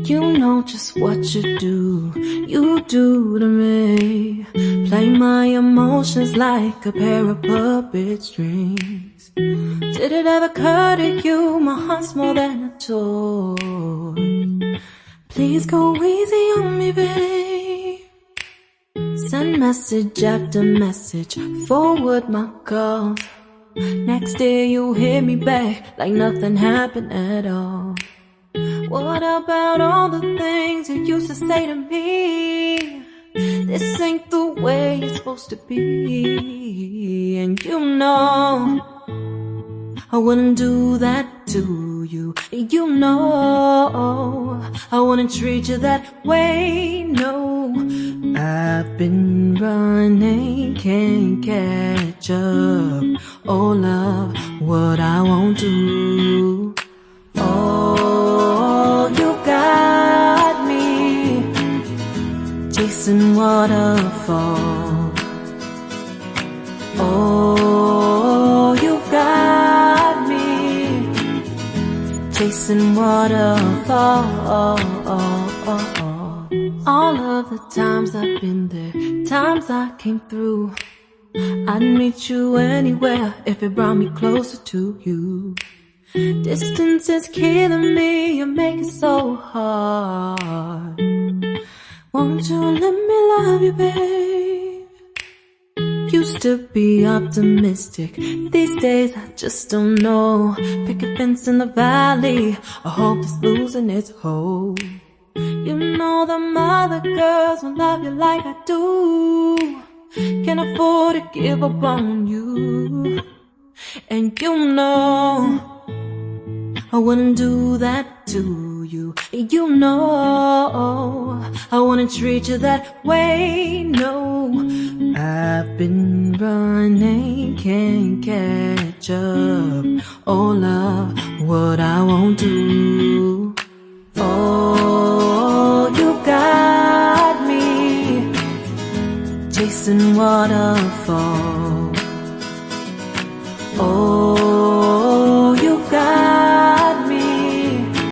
You know just what you do to me. Play my emotions like a pair of puppet strings. Did it ever occur to you my heart's more than a toy? Please go easy on me, babe. Send message after message, forward my calls. Next day you hit me back like nothing happened at all. What about all the things you used to say to me? This ain't the way it's supposed to be. And you know I wouldn't do that to you. You know I wouldn't treat you that way, no. I've been running, can't catch up. Oh love, what I won't do. Oh, you got me chasing waterfall. Oh, you got me chasing waterfall. All of the times I've been there, times I came through, I'd meet you anywhere if it brought me closer to you. Distance is killing me, you make it so hard. Won't you let me love you, babe? Used to be optimistic, these days I just don't know. Pick a fence in the valley, I hope it's losing its hold. You know them other girls won't love you like I do. Can't afford to give up on you. And you know I wouldn't do that to you. You know I wouldn't treat you that way, no. I've been running, can't catch up. Oh love, what I won't do. Oh, you got me chasing waterfall. Oh,